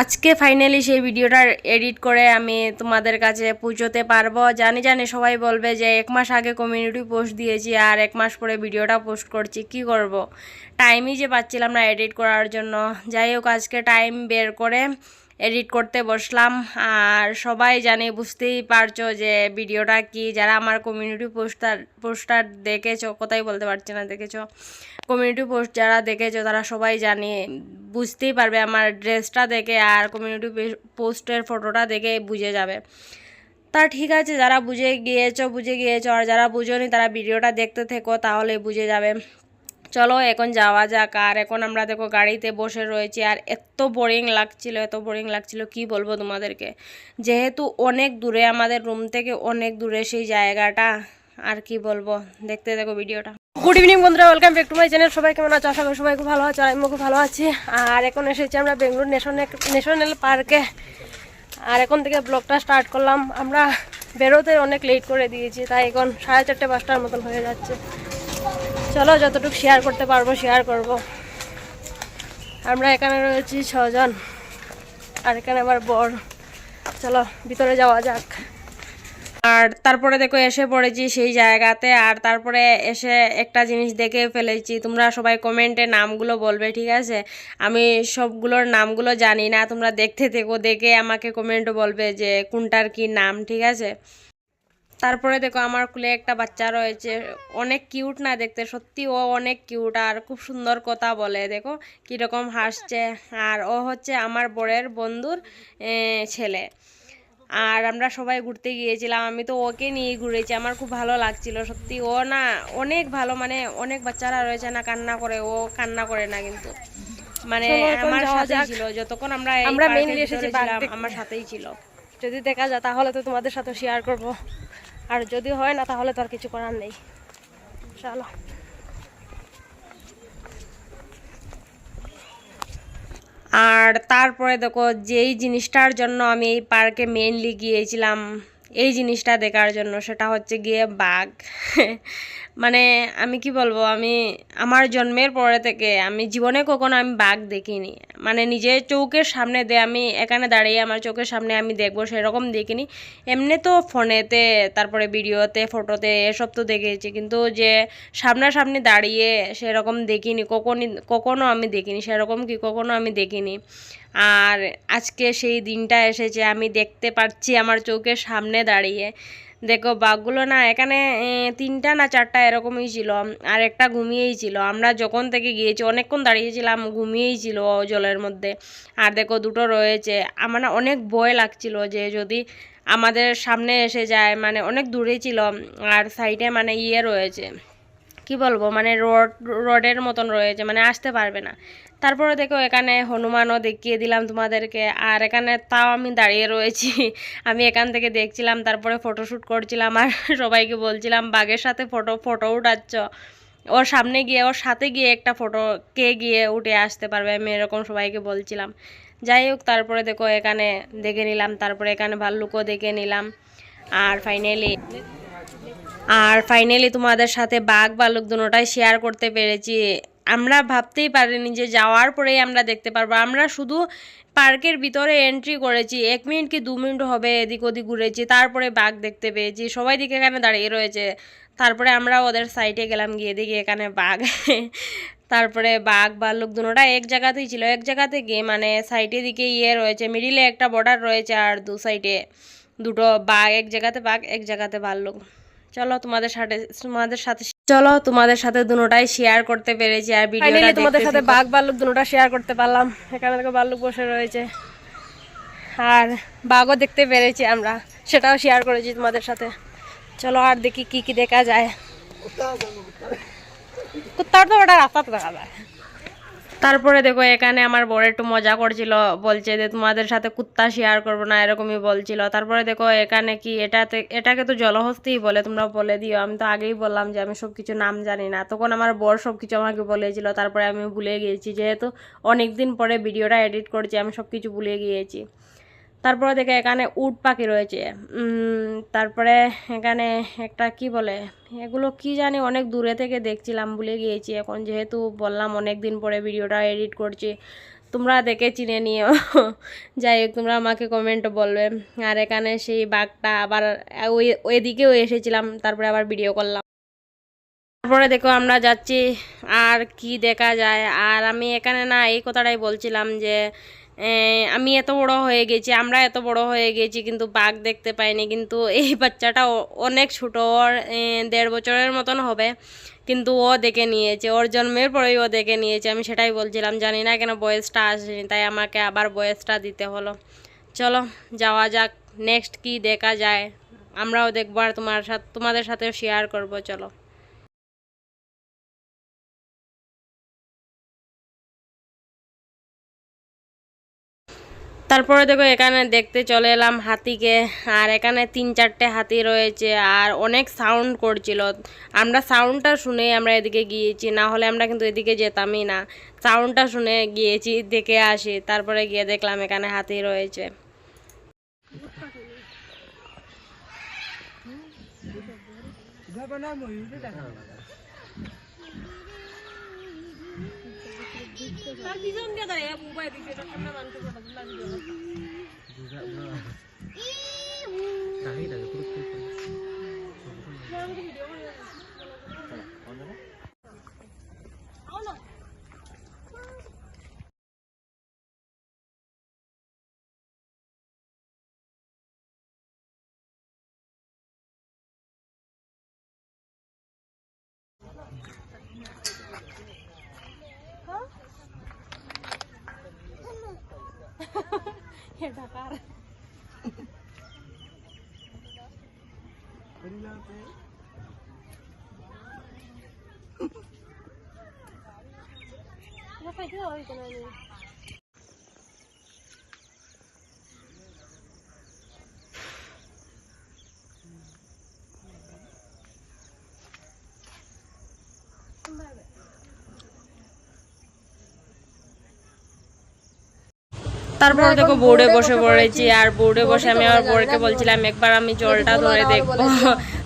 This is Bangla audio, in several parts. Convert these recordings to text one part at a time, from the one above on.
আজকে ফাইনালি সেই ভিডিওটা এডিট করে আমি তোমাদের কাছে পৌঁছতে পারবো। জানি সবাই বলবে যে 1 মাস আগে কমিউনিটি পোস্ট দিয়েছি আর 1 মাস পরে ভিডিওটা পোস্ট করছি, কি করব, টাইমই যে পাচ্ছিলাম না এডিট করার জন্য। যাই হোক, আজকে টাইম বের করে এডিট করতে বসলাম। আর সবাই বুঝতেই পারছো যে ভিডিওটা কি, যারা আমার কমিউনিটি পোস্টার দেখেছো, কোথায় বলতে পারছি না, দেখেছো কমিউনিটি পোস্ট যারা দেখেছো তারা সবাই বুঝতেই পারবে আমার ড্রেসটা দেখে, আর কমিউনিটি পোস্টের ফটোটা দেখে বুঝে যাবে। তা ঠিক আছে, যারা বুঝে গিয়েছো, আর যারা বুঝোনি তারা ভিডিওটা দেখতে থেকো, তাহলে বুঝে যাবে। চলো এখন যাওয়া যাক। আর এখন আমরা দেখো গাড়িতে বসে রয়েছি, আর এত বোরিং লাগছিল কি বলবো তোমাদেরকে। যেহেতু অনেক দূরে, আমাদের রুম থেকে অনেক দূরে সেই জায়গাটা, আর কি বলবো, দেখতে দেখো ভিডিওটা। গুড ইভিনিং বন্ধুরা, welcome back to my channel. সবাই কেমন আছো? আশা করি সবাই খুব ভালো আছে, আর আমিও খুব ভালো আছি। আর এখন এসেছি আমরা বেঙ্গলোর ন্যাশনাল পার্কে। আর এখন থেকে ব্লগটা স্টার্ট করলাম। আমরা বেরোতে অনেক লেট করে দিয়েছি, তাই এখন 4:30-5টার মতন হয়ে যাচ্ছে। চলো যতটুকু শেয়ার করতে পারবো শেয়ার করব। আমরা এখানে রয়েছি 6 জন, আর এখানে আমার বর। চলো ভিতরে যাওয়া যাক। আর তারপরে দেখো এসে পড়েছি সেই জায়গাতে। আর তারপরে এসে একটা জিনিস দেখে ফেলেছি। তোমরা সবাই কমেন্টে নামগুলো বলবে, ঠিক আছে? আমি সবগুলোর নামগুলো জানি না, তোমরা দেখতে থেকো, দেখে আমাকে কমেন্টও বলবে যে কোনটার কি নাম, ঠিক আছে? তারপরে দেখো আমার কুলে একটা বাচ্চা রয়েছে, অনেক কিউট না দেখতে, সত্যি ও অনেক কিউট আর খুব সুন্দর কথা বলে, দেখো কীরকম হাসছে। আর ও হচ্ছে আমার বরের বন্ধুর ছেলে। আর আমরা সবাই ঘুরতে গিয়েছিলাম, আমি তো ওকে নিয়ে ঘুরেছি, আমার খুব ভালো লাগছিল সত্যি। ও না অনেক ভালো, মানে অনেক বাচ্চারা রয়েছে না কান্না করে, ও কান্না করে না কিন্তু, মানে আমার সাথেই ছিল যতক্ষণ আমরা মেইনলি এসেছিলাম, আমার সাথেই ছিল। যদি দেখা যায় তাহলে তো তোমাদের সাথে শেয়ার করব, আর যদি হয় না তাহলে তো আর কিছু করার নেই। চলো। আর তারপরে দেখো যেই জিনিসটার জন্য আমি এই পার্কে মেইনলি গিয়েছিলাম, এই জিনিসটা দেখার জন্য, সেটা হচ্ছে গিয়ে বাঘ। মানে আমি কি বলবো, আমি আমার জন্মের পরে থেকে আমি জীবনে কখনো আমি বাঘ দেখিনি, মানে নিজের চোখের সামনে আমি এখানে দাঁড়িয়ে আমার চোখের সামনে আমি দেখবো সেরকম দেখিনি। এমনি তো ফোনেতে, তারপরে ভিডিওতে, ফটোতে এসব তো দেখেছি, কিন্তু যে সামনাসামনি দাঁড়িয়ে সেরকম দেখিনি, কখনো আমি দেখিনি, সেরকম কি কখনো আমি দেখিনি। আর আজকে সেই দিনটা এসেছে, আমি দেখতে পাচ্ছি আমার চোখের সামনে দাঁড়িয়ে। দেখো বাঘগুলো না এখানে 3টা না 4টা এরকমই ছিল, আর একটা ঘুমিয়েই ছিল। আমরা যখন থেকে গিয়েছি অনেকক্ষণ দাঁড়িয়েছিলাম, ঘুমিয়েই ছিল জলের মধ্যে। আর দেখো 2টো রয়েছে। আমার না অনেক ভয় লাগছিল যে যদি আমাদের সামনে এসে যায়, মানে অনেক দূরে ছিল, আর সাইডে মানে রয়েছে, কি বলবো, মানে রোডের মতন রয়েছে, মানে আসতে পারবে না। তারপরে দেখো এখানে হনুমানও দেখিয়ে দিলাম তোমাদেরকে। আর এখানে তাও আমি দাঁড়িয়ে রয়েছি, আমি এখান থেকে দেখছিলাম, তারপরে ফটোশ্যুট করছিলাম, আর সবাইকে বলছিলাম বাঘের সাথে ফটো উঠাচ্ছ, ওর সাথে গিয়ে একটা ফটো কে গিয়ে উঠে আসতে পারবে, আমি এরকম সবাইকে বলছিলাম। যাই হোক, তারপরে দেখো এখানে দেখে নিলাম, তারপরে এখানে ভাল্লুকও দেখে নিলাম। আর ফাইনালি তোমাদের সাথে বাঘ ভাল্লুক দুটোটাই শেয়ার করতে পেরেছি। আমরা ভাবতেই পারিনি যে যাওয়ার পরেই আমরা দেখতে পারবো। আমরা শুধু পার্কের ভিতরে এন্ট্রি করেছি, 1 মিনিট কি 2 মিনিট হবে এদিক ওদিক ঘুরেছি, তারপরে বাঘ দেখতে পেয়েছি। সবাই দিকে এখানে দাঁড়িয়ে রয়েছে, তারপরে আমরা ওদের সাইডে গেলাম, গিয়ে দেখি এখানে বাঘ। তারপরে বাঘ ভাল্লুক দুটোটা এক জায়গাতেই ছিল, এক জায়গাতে গিয়ে মানে সাইডের দিকে রয়েছে, মিডিলে একটা বর্ডার রয়েছে, আর 2 সাইডে 2টো বাঘ, এক জায়গাতে বাঘ এক জায়গাতে ভাল্লুক। চলো তোমাদের সাথে দুটোটাই শেয়ার করতে পেরেছি, আর ভিডিওটা তোমাদের সাথে বাঘ ভাল্লুক দুটোটা শেয়ার করতে পারলাম। এখানে দেখো ভাল্লুক বসে রয়েছে, আর বাঘও দেখতে পেরেছি আমরা, সেটাও শেয়ার করেছি তোমাদের সাথে। চলো আর দেখি কি কি দেখা যায়। কুত্তার তো ওটা রাস্তা দেখা যায়। তারপরে দেখো এখানে আমার বড় একটু মজা করছিল, বলছে যে তোমাদের সাথে কুত্তা শেয়ার করবো না, এরকমই বলছিল। তারপরে দেখো এখানে কি এটাকে তো জলহস্তিই বলে, তোমরা বলে দিও। আমি তো আগেই বললাম যে আমি সব কিছু নাম জানি না, তখন আমার বর সব কিছু আমাকে বলেছিল, তারপরে আমি ভুলে গিয়েছি, যেহেতু অনেক দিন পরে ভিডিওটা এডিট করছি, আমি সব কিছু ভুলে গিয়েছি। তারপরে দেখে এখানে উট পাখি রয়েছে। তারপরে এখানে একটা কি বলে, এগুলো কি জানি, অনেক দূরে থেকে দেখছিলাম, ভুলে গিয়েছি এখন, যেহেতু বললাম অনেক দিন পরে ভিডিওটা এডিট করছি। তোমরা দেখে চিনে নিও। যাই হোক, তোমরা আমাকে কমেন্ট বলবে। আর এখানে সেই বাঘটা আবার ওইদিকেও এসেছিলাম, তারপরে আবার ভিডিও করলাম। তারপরে দেখো আমরা যাচ্ছি, আর কি দেখা যায়। আর আমি এখানে না এই কথাটাই বলছিলাম যে আমি এত বড় হয়ে গেছি, আমরা এত বড় হয়ে গেছি, কিন্তু বাঘ দেখতে পাইনি। কিন্তু এই বাচ্চাটা অনেক ছোটো, ওর 1.5 বছরের মতন হবে, কিন্তু ও দেখে নিয়েছে, ওর জন্মের পরেই ও দেখে নিয়েছে। আমি সেটাই বলছিলাম, জানি না কেন বয়েসটা আসেনি, তাই আমাকে আবার বয়েসটা দিতে হলো। চলো যাওয়া যাক, নেক্সট কি দেখা যায় আমরাও দেখবো, আর তোমাদের সাথেও শেয়ার করবো। চলো। তারপরে দেখো এখানে দেখতে চলে এলাম হাতিকে। আর এখানে 3-4টে হাতি রয়েছে, আর অনেক সাউন্ড করছিল। আমরা সাউন্ডটা শুনে আমরা এদিকে গিয়েছি, না হলে আমরা কিন্তু এদিকে যেতামই না। সাউন্ডটা শুনে গিয়েছি, দেখে আসি। তারপরে গিয়ে দেখলাম এখানে হাতি রয়েছে। তারপর দেখো বোর্ডে বসে পড়েছি, আর বোর্ডে বসে আমি আমার বোর্ডকে বলছিলাম একবার আমি জলটা ধরে দেখবো।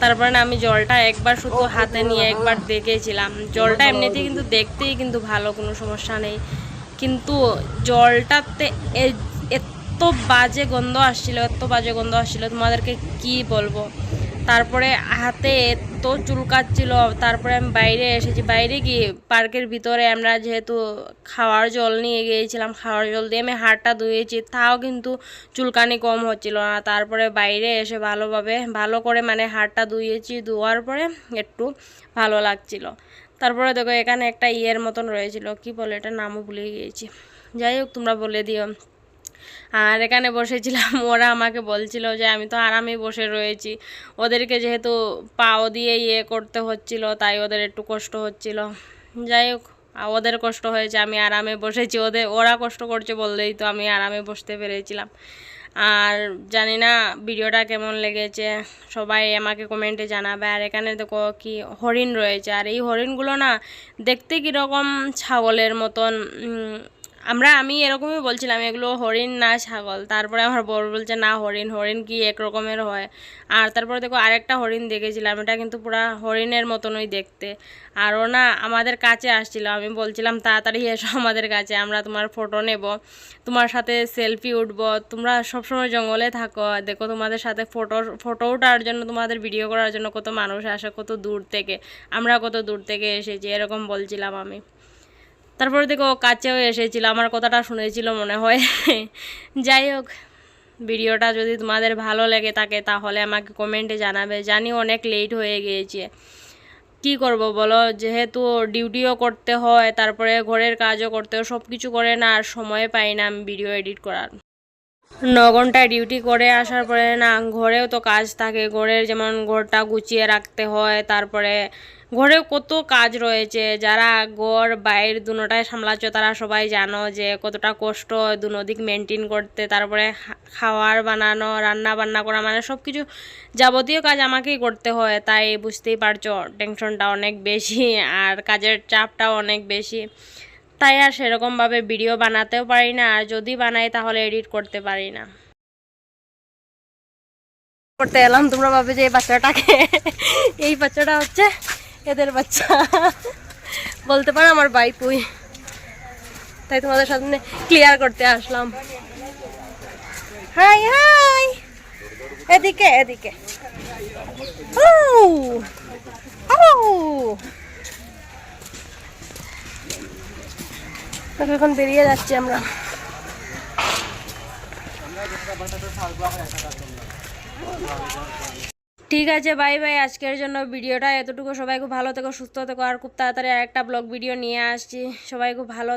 তারপরে না আমি জলটা একবার শুধু হাতে নিয়ে একবার দেখেছিলাম। জলটা এমনিতেই কিন্তু দেখতেই কিন্তু ভালো, কোনো সমস্যা নেই, কিন্তু জলটাতে এত বাজে গন্ধ আসছিল, এত বাজে গন্ধ আসছিল, তোমাদেরকে কি বলবো। তারপরে হাতে এত চুলকাচ্ছিল। তারপরে আমি বাইরে এসেছি, বাইরে গিয়ে পার্কের ভিতরে আমরা যেহেতু খাওয়ার জল নিয়ে গিয়েছিলাম, খাওয়ার জল দিয়ে আমি হাতটা ধুয়েছি, তাও কিন্তু চুলকানি কম হচ্ছিল না। তারপরে বাইরে এসে ভালো করে মানে হাতটা ধুয়েছি, ধোয়ার পরে একটু ভালো লাগছিল। তারপরে দেখো এখানে একটা ইয়ের মতন রয়েছিল, কি বলে এটা নামও ভুলে গিয়েছি, যাই হোক তোমরা বলে দিও। আর এখানে বসেছিলাম, ওরা আমাকে বলছিল যে আমি তো আরামে বসে রয়েছি, ওদেরকে যেহেতু পাও দিয়ে ইয়ে করতে হচ্ছিল, তাই ওদের একটু কষ্ট হচ্ছিল। যাই হোক, ওদের কষ্ট হয়েছে, আমি আরামে বসেছি, ওরা কষ্ট করছে বললেই তো আমি আরামে বসতে পেরেছিলাম। আর জানি না ভিডিওটা কেমন লেগেছে, সবাই আমাকে কমেন্টে জানাবে। আর এখানে দেখো কি হরিণ রয়েছে, আর এই হরিণগুলো না দেখতে কীরকম ছাগলের মতন। আমি এরকমই বলছিলাম এগুলো হরিণ না ছাগল। তারপরে আমার বর বলছে না হরিণ কি এক রকমের হয়। আর তারপরে দেখো আরেকটা হরিণ দেখেছিলাম, এটা কিন্তু পুরা হরিণের মতনই দেখতে। আর ও না আমাদের কাছে আসছিল, আমি বলছিলাম তাড়াতাড়ি এসো আমাদের কাছে, আমরা তোমার ফটো নেব, তোমার সাথে সেলফি উঠবো, তোমরা সবসময় জঙ্গলে থাকো, দেখো তোমাদের সাথে ফটো ওঠার জন্য, তোমাদের ভিডিও করার জন্য কত মানুষ আসে কত দূর থেকে, আমরা কত দূর থেকে এসেছি, এরকম বলছিলাম আমি। তারপরে দেখো কাছেও এসেছিল, আমার কথাটা শুনেছিল মনে হয়। যাই হোক, ভিডিওটা যদি তোমাদের ভালো লেগে থাকে তাহলে আমাকে কমেন্টে জানাবে। জানি অনেক লেট হয়ে গিয়েছে, কি করব বলো, যেহেতু ডিউটিও করতে হয়, তারপরে ঘরের কাজও করতে হয়, সব কিছু করে না আর সময় পাই না আমি ভিডিও এডিট করার। 9 ঘন্টা ডিউটি করে আসার পরে না ঘরেও তো কাজ থাকে, ঘরের যেমন ঘরটা গুছিয়ে রাখতে হয়, তারপরে ঘরেও কত কাজ রয়েছে। যারা ঘর বাইর দুটোটাই সামলাচ্ছ তারা সবাই জানো যে কতটা কষ্ট দুদিক মেনটেন করতে। তারপরে খাওয়ার বানানো, রান্না বান্না করা, মানে সব কিছু যাবতীয় কাজ আমাকেই করতে হয়, তাই বুঝতেই পারছো টেনশনটা অনেক বেশি আর কাজের চাপটাও অনেক বেশি। তাই আর সেরকমভাবে ভিডিও বানাতেও পারি না, আর যদি বানাই তাহলে এডিট করতে পারি না। করতে এলাম, তোমরা ভাবে যে এই বাচ্চাটাকে, এই বাচ্চাটা হচ্ছে এদের বাচ্চা, বলতে পারো আমার ভাই পুই। তাই তোমাদের সামনে ক্লিয়ার করতে আসলাম। হাই হাই, এদিকে এদিকে। এখন বেরিয়ে যাচ্ছি আমরা। ঠিক আছে, বাই বাই। আজকের জন্য ভিডিওটা এতটুকু। সবাই খুব ভালো থেকো, সুস্থ থেকো, আর খুব তাড়াতাড়ি আরেকটা ব্লগ ভিডিও নিয়ে আসছি। সবাই খুব ভালো